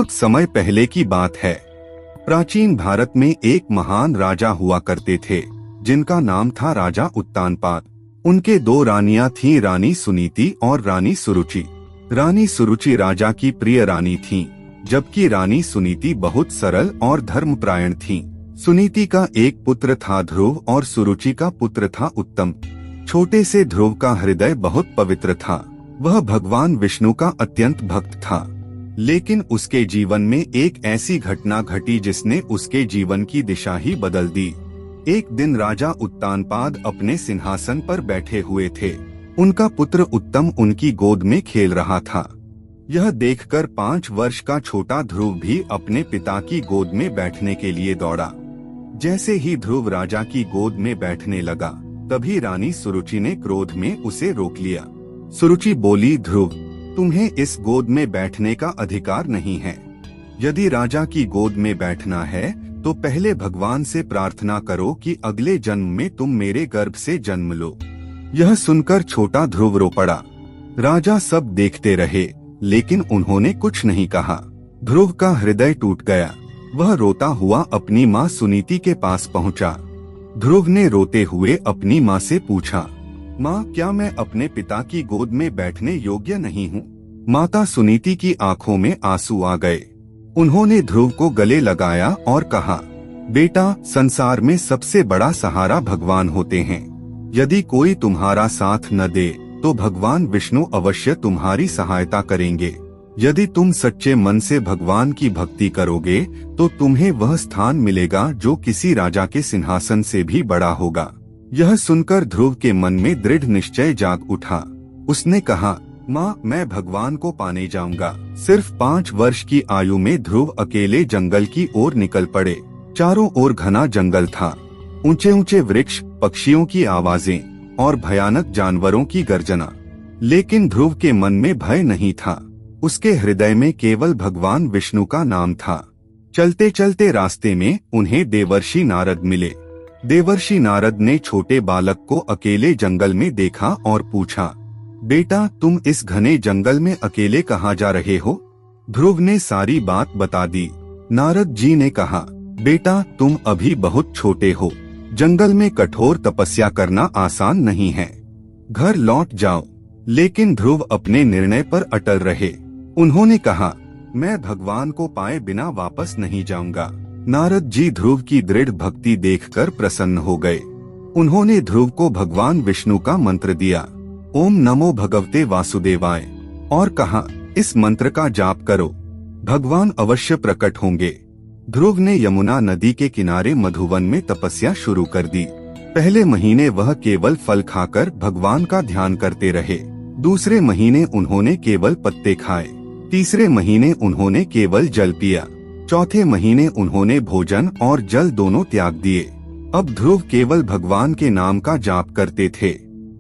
कुछ समय पहले की बात है। प्राचीन भारत में एक महान राजा हुआ करते थे जिनका नाम था राजा उत्तानपाद। उनके दो रानियां थीं, रानी सुनीति और रानी सुरुचि। रानी सुरुचि राजा की प्रिय रानी थीं, जबकि रानी सुनीति बहुत सरल और धर्मपरायण थीं। सुनीति का एक पुत्र था ध्रुव और सुरुचि का पुत्र था उत्तम। छोटे से ध्रुव का हृदय बहुत पवित्र था। वह भगवान विष्णु का अत्यंत भक्त था। लेकिन उसके जीवन में एक ऐसी घटना घटी जिसने उसके जीवन की दिशा ही बदल दी। एक दिन राजा उत्तानपाद अपने सिंहासन पर बैठे हुए थे। उनका पुत्र उत्तम उनकी गोद में खेल रहा था। यह देखकर 5 वर्ष का छोटा ध्रुव भी अपने पिता की गोद में बैठने के लिए दौड़ा। जैसे ही ध्रुव राजा की गोद में बैठने लगा, तभी रानी सुरुचि ने क्रोध में उसे रोक लिया। सुरुचि बोली, ध्रुव, तुम्हें इस गोद में बैठने का अधिकार नहीं है। यदि राजा की गोद में बैठना है तो पहले भगवान से प्रार्थना करो कि अगले जन्म में तुम मेरे गर्भ से जन्म लो। यह सुनकर छोटा ध्रुव रो पड़ा। राजा सब देखते रहे, लेकिन उन्होंने कुछ नहीं कहा। ध्रुव का हृदय टूट गया। वह रोता हुआ अपनी माँ सुनीति के पास पहुँचा। ध्रुव ने रोते हुए अपनी माँ से पूछा, माँ, क्या मैं अपने पिता की गोद में बैठने योग्य नहीं हूँ? माता सुनीति की आंखों में आंसू आ गए। उन्होंने ध्रुव को गले लगाया और कहा, बेटा, संसार में सबसे बड़ा सहारा भगवान होते हैं। यदि कोई तुम्हारा साथ न दे तो भगवान विष्णु अवश्य तुम्हारी सहायता करेंगे। यदि तुम सच्चे मन से भगवान की भक्ति करोगे तो तुम्हें वह स्थान मिलेगा जो किसी राजा के सिंहासन से भी बड़ा होगा। यह सुनकर ध्रुव के मन में दृढ़ निश्चय जाग उठा। उसने कहा, माँ, मैं भगवान को पाने जाऊंगा। सिर्फ 5 वर्ष की आयु में ध्रुव अकेले जंगल की ओर निकल पड़े। चारों ओर घना जंगल था। ऊंचे ऊंचे वृक्ष, पक्षियों की आवाजें और भयानक जानवरों की गर्जना। लेकिन ध्रुव के मन में भय नहीं था। उसके हृदय में केवल भगवान विष्णु का नाम था। चलते चलते रास्ते में उन्हें देवर्षि नारद मिले। देवर्षि नारद ने छोटे बालक को अकेले जंगल में देखा और पूछा, बेटा, तुम इस घने जंगल में अकेले कहाँ जा रहे हो? ध्रुव ने सारी बात बता दी। नारद जी ने कहा, बेटा, तुम अभी बहुत छोटे हो। जंगल में कठोर तपस्या करना आसान नहीं है। घर लौट जाओ। लेकिन ध्रुव अपने निर्णय पर अटल रहे। उन्होंने कहा, मैं भगवान को पाए बिना वापस नहीं जाऊंगा। नारद जी ध्रुव की दृढ़ भक्ति देखकर प्रसन्न हो गए। उन्होंने ध्रुव को भगवान विष्णु का मंत्र दिया, ओम नमो भगवते वासुदेवाय, और कहा, इस मंत्र का जाप करो, भगवान अवश्य प्रकट होंगे। ध्रुव ने यमुना नदी के किनारे मधुवन में तपस्या शुरू कर दी। पहले महीने वह केवल फल खाकर भगवान का ध्यान करते रहे। दूसरे महीने उन्होंने केवल पत्ते खाए। तीसरे महीने उन्होंने केवल जल पिया। चौथे महीने उन्होंने भोजन और जल दोनों त्याग दिए। अब ध्रुव केवल भगवान के नाम का जाप करते थे।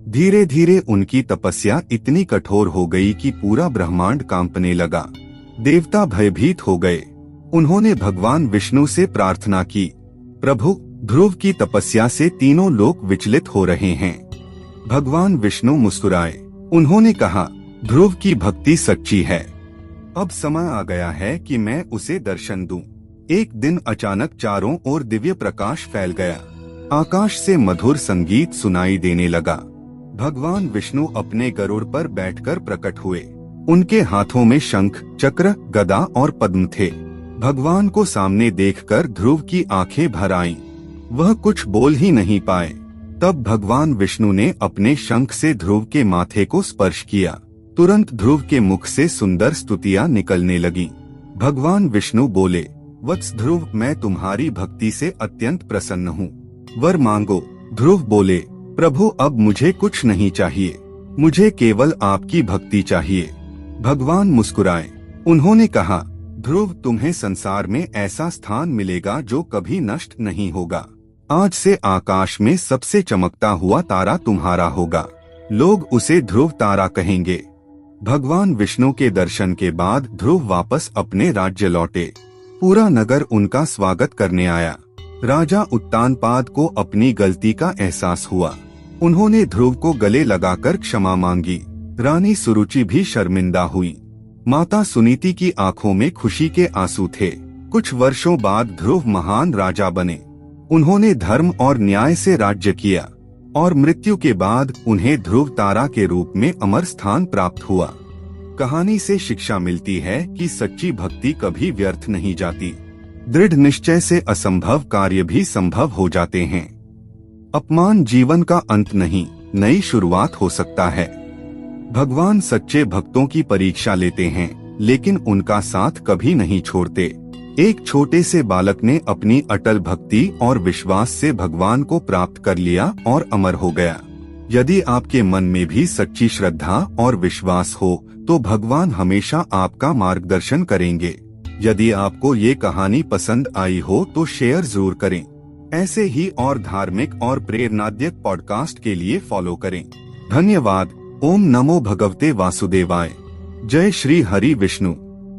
धीरे धीरे उनकी तपस्या इतनी कठोर हो गई कि पूरा ब्रह्मांड कांपने लगा। देवता भयभीत हो गए। उन्होंने भगवान विष्णु से प्रार्थना की, प्रभु, ध्रुव की तपस्या से तीनों लोक विचलित हो रहे हैं। भगवान विष्णु मुस्कुराए। उन्होंने कहा, ध्रुव की भक्ति सच्ची है। अब समय आ गया है कि मैं उसे दर्शन दूं। एक दिन अचानक चारों ओर दिव्य प्रकाश फैल गया। आकाश से मधुर संगीत सुनाई देने लगा। भगवान विष्णु अपने गरुड़ पर बैठकर प्रकट हुए। उनके हाथों में शंख, चक्र, गदा और पद्म थे। भगवान को सामने देखकर ध्रुव की आंखें भर आईं। वह कुछ बोल ही नहीं पाए। तब भगवान विष्णु ने अपने शंख से ध्रुव के माथे को स्पर्श किया। तुरंत ध्रुव के मुख से सुंदर स्तुतियां निकलने लगीं। भगवान विष्णु बोले, वत्स ध्रुव, मैं तुम्हारी भक्ति से अत्यंत प्रसन्न हूँ। वर मांगो। ध्रुव बोले, प्रभु, अब मुझे कुछ नहीं चाहिए। मुझे केवल आपकी भक्ति चाहिए। भगवान मुस्कुराए। उन्होंने कहा, ध्रुव, तुम्हें संसार में ऐसा स्थान मिलेगा जो कभी नष्ट नहीं होगा। आज से आकाश में सबसे चमकता हुआ तारा तुम्हारा होगा। लोग उसे ध्रुव तारा कहेंगे। भगवान विष्णु के दर्शन के बाद ध्रुव वापस अपने राज्य लौटे। पूरा नगर उनका स्वागत करने आया। राजा उत्तानपाद को अपनी गलती का एहसास हुआ। उन्होंने ध्रुव को गले लगाकर क्षमा मांगी। रानी सुरुचि भी शर्मिंदा हुई। माता सुनीति की आंखों में खुशी के आंसू थे। कुछ वर्षों बाद ध्रुव महान राजा बने। उन्होंने धर्म और न्याय से राज्य किया और मृत्यु के बाद उन्हें ध्रुव तारा के रूप में अमर स्थान प्राप्त हुआ। कहानी से शिक्षा मिलती है कि सच्ची भक्ति कभी व्यर्थ नहीं जाती। दृढ़ निश्चय से असंभव कार्य भी संभव हो जाते हैं। अपमान जीवन का अंत नहीं, नई शुरुआत हो सकता है। भगवान सच्चे भक्तों की परीक्षा लेते हैं, लेकिन उनका साथ कभी नहीं छोड़ते। एक छोटे से बालक ने अपनी अटल भक्ति और विश्वास से भगवान को प्राप्त कर लिया और अमर हो गया। यदि आपके मन में भी सच्ची श्रद्धा और विश्वास हो तो भगवान हमेशा आपका मार्गदर्शन करेंगे। यदि आपको ये कहानी पसंद आई हो तो शेयर जरूर करें। ऐसे ही और धार्मिक और प्रेरणादायक पॉडकास्ट के लिए फॉलो करें। धन्यवाद। ओम नमो भगवते वासुदेवाय। जय श्री हरि विष्णु।